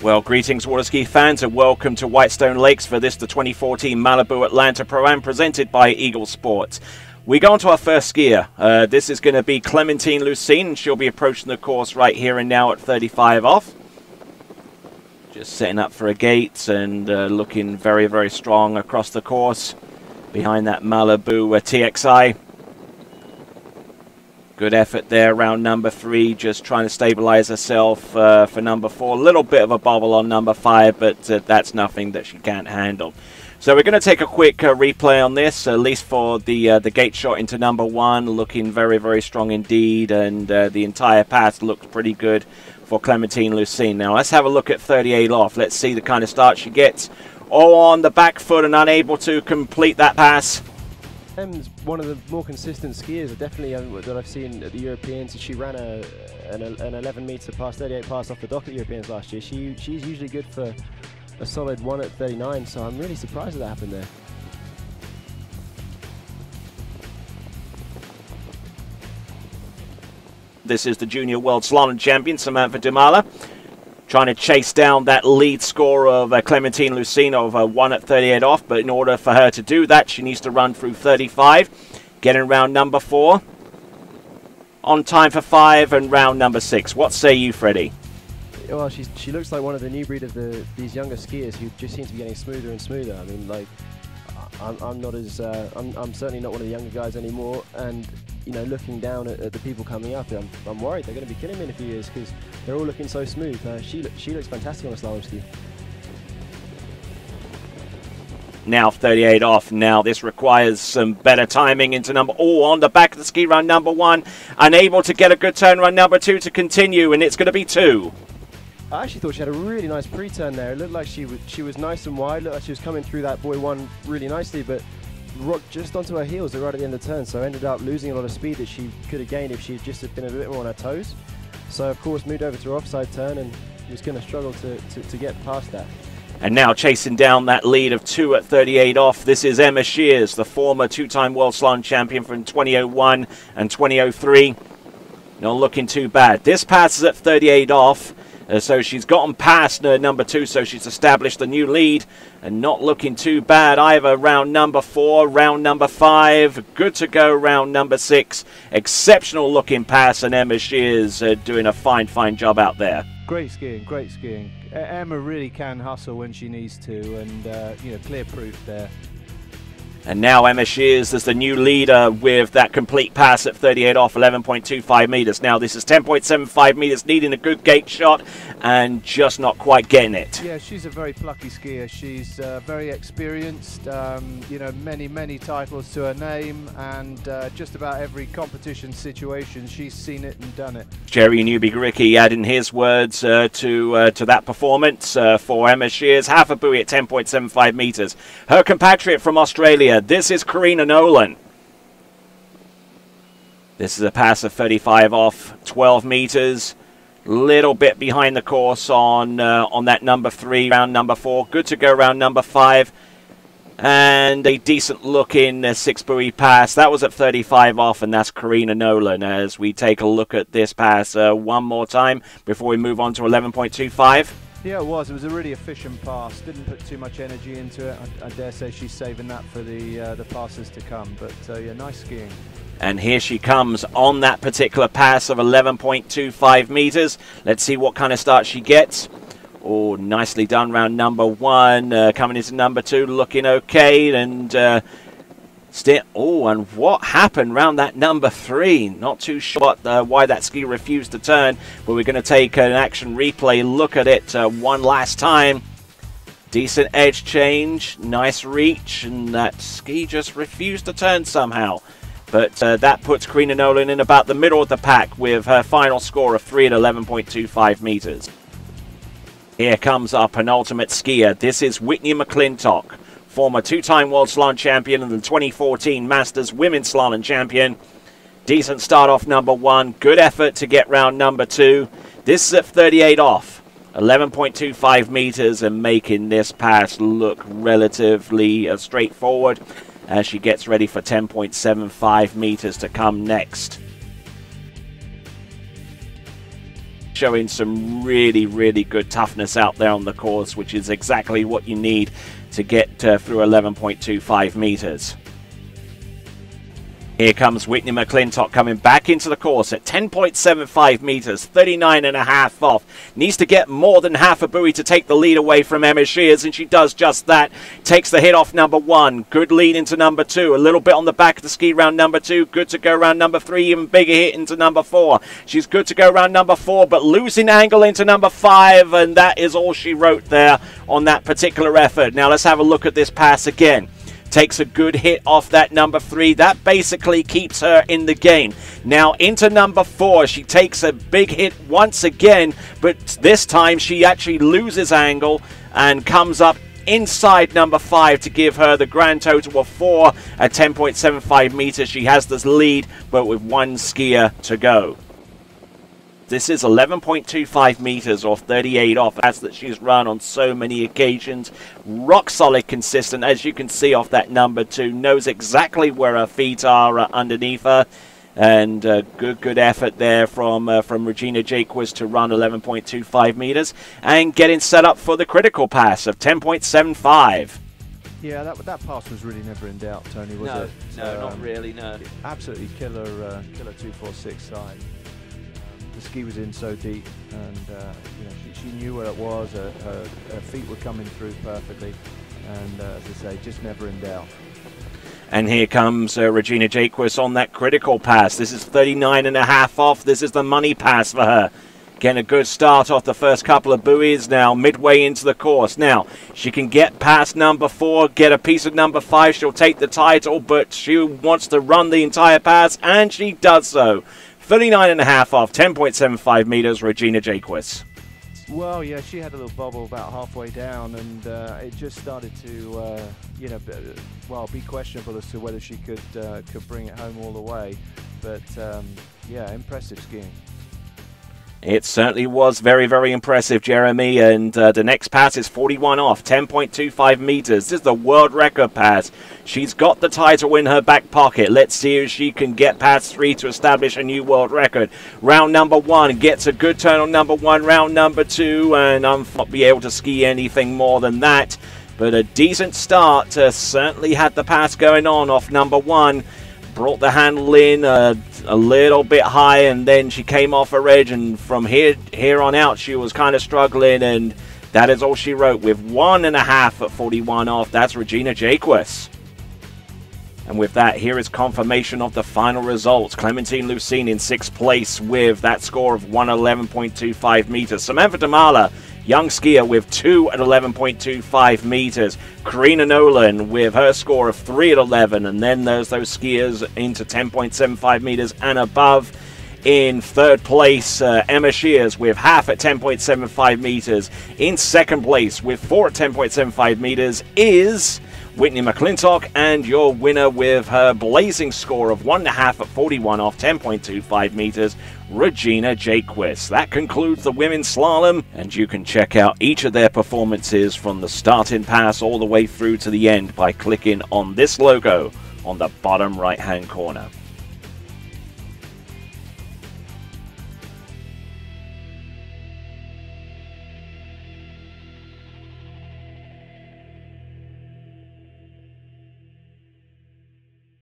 Well, greetings water ski fans and welcome to Whitestone Lakes for this, the 2014 Malibu Atlanta Pro-Am presented by Eagle Sports. We go on to our first skier. This is going to be Clementine Lucine. She'll be approaching the course right here and now at 35 off. Just setting up for a gate and looking very, very strong across the course behind that Malibu TXI. Good effort there, round number 3, just trying to stabilize herself for number 4. A little bit of a bobble on number 5, but that's nothing that she can't handle. So we're going to take a quick replay on this, at least for the gate shot into number 1, looking very, very strong indeed, and the entire pass looks pretty good for Clementine Lucine. Now let's have a look at 38 off. Let's see the kind of start she gets. All on the back foot and unable to complete that pass. Em's one of the more consistent skiers, definitely that I've seen at the Europeans. She ran an 11 metre pass, 38 pass off the dock at Europeans last year. She's usually good for a solid 1 at 39, so I'm really surprised that happened there. This is the Junior World Slalom Champion, Samantha Demala, trying to chase down that lead score of Clementine Lucine of 1 at 38 off, but in order for her to do that, she needs to run through 35, getting round number 4, on time for 5, and round number 6. What say you, Freddie? Well, she looks like one of the new breed of these younger skiers who just seem to be getting smoother and smoother. I mean, like, I'm not as I'm certainly not one of the younger guys anymore, and you know, looking down at the people coming up, I'm worried they're going to be killing me in a few years because they're all looking so smooth. She looks fantastic on a slalom ski. Now 38 off. Now this requires some better timing into number... Oh, on the back of the ski, run number 1. Unable to get a good turn, run number 2 to continue, and it's going to be 2. I actually thought she had a really nice pre-turn there. It looked like she was nice and wide. Looked like she was coming through that buoy 1 really nicely, but rocked just onto her heels right at the end of the turn, so ended up losing a lot of speed that she could have gained if she just had been a bit more on her toes. So of course moved over to her offside turn and was going to struggle to get past that. And now chasing down that lead of 2 at 38 off, this is Emma Shears, the former 2-time World Slalom Champion from 2001 and 2003. Not looking too bad. This pass is at 38 off. So she's gotten past number 2, so she's established the new lead, and not looking too bad either. Round number 4, round number 5, good to go round number 6. Exceptional looking pass, and Emma Shears doing a fine job out there. Great skiing, great skiing. Emma really can hustle when she needs to, and you know, clear proof there. And now Emma Shears is the new leader with that complete pass at 38 off, 11.25 meters. Now this is 10.75 meters, needing a good gate shot and just not quite getting it. Yeah, she's a very plucky skier. She's very experienced, you know, many titles to her name, and just about every competition situation she's seen it and done it. Jerry Newby-Ricky adding his words to that performance for Emma Shears. Half a buoy at 10.75 meters. Her compatriot from Australia, this is Karina Nolan. This is a pass of 35 off, 12 meters. Little bit behind the course on that number 3, round number 4. Good to go round number 5. And a decent looking 6 buoy pass. That was at 35 off, and that's Karina Nolan. As we take a look at this pass one more time before we move on to 11.25. Yeah, it was a really efficient pass. Didn't put too much energy into it. I dare say she's saving that for the passes to come. But yeah, nice skiing. And here she comes on that particular pass of 11.25 meters. Let's see what kind of start she gets. Oh, nicely done round number 1. Coming into number 2, looking okay. And oh, and what happened round that number 3? Not too sure why that ski refused to turn, but we're going to take an action replay, look at it one last time. Decent edge change, nice reach, and that ski just refused to turn somehow. But that puts Karina Nolan in about the middle of the pack with her final score of 3 at 11.25 meters. Here comes our penultimate skier. This is Whitney McClintock, former 2-time World Slalom Champion and the 2014 Masters Women's Slalom Champion. Decent start off number 1. Good effort to get round number 2. This is at 38 off, 11.25 meters, and making this pass look relatively straightforward as she gets ready for 10.75 meters to come next. showing some really, really good toughness out there on the course, which is exactly what you need to get through 11.25 meters. Here comes Whitney McClintock coming back into the course at 10.75 meters, 39.5 off. Needs to get more than half a buoy to take the lead away from Emma Shears, and she does just that. Takes the hit off number 1. Good lead into number 2. A little bit on the back of the ski round number 2. Good to go round number 3. Even bigger hit into number 4. She's good to go round number 4, but losing angle into number 5, and that is all she wrote there on that particular effort. Now let's have a look at this pass again. Takes a good hit off that number 3. That basically keeps her in the game. Now into number 4. She takes a big hit once again, but this time she actually loses angle and comes up inside number 5 to give her the grand total of 4 at 10.75 meters. She has this lead, but with one skier to go. This is 11.25 meters or 38 off. That's that she's run on so many occasions. Rock solid consistent, as you can see off that number 2. Knows exactly where her feet are underneath her. And good effort there from Regina Jaques to run 11.25 meters. And getting set up for the critical pass of 10.75. Yeah, that pass was really never in doubt, Tony, was it? No, not really, no. Absolutely killer 246 side. The ski was in so deep, and you know, she knew where it was. Her feet were coming through perfectly, and as I say, just never in doubt. And here comes Regina Jaques on that critical pass. This is 39.5 off. This is the money pass for her. Getting a good start off the first couple of buoys now, midway into the course. Now, she can get past number 4, get a piece of number 5. She'll take the title, but she wants to run the entire pass, and she does so. 39.5 off, 10.75 meters, Regina Jaques. Well, yeah, she had a little bobble about halfway down, and it just started to, you know, be questionable as to whether she could bring it home all the way. But yeah, impressive skiing. It certainly was very, very impressive, Jeremy. And the next pass is 41 off, 10.25 meters. This is the world record pass. She's got the title in her back pocket. Let's see if she can get past 3 to establish a new world record. Round number 1 gets a good turn on number 1. Round number 2, and I'm not be able to ski anything more than that. But a decent start. Certainly had the pass going on off number 1. Brought the handle in a little bit high, and then she came off her edge, and from here on out she was kind of struggling, and that is all she wrote with 1.5 at 41 off. That's Regina Jaques. And with that, here is confirmation of the final results. Clementine Lucine in 6th place with that score of 111.25 meters. Samantha Demala, young skier, with 2 at 11.25 meters. Karina Nolan with her score of 3 at 11. And then there's those skiers into 10.75 meters and above. In 3rd place, Emma Shears with half at 10.75 meters. In 2nd place with 4 at 10.75 meters is Whitney McClintock, and your winner with her blazing score of 1.5 at 41 off 10.25 meters, Regina Jaques. That concludes the women's slalom, and you can check out each of their performances from the starting pass all the way through to the end by clicking on this logo on the bottom right hand corner.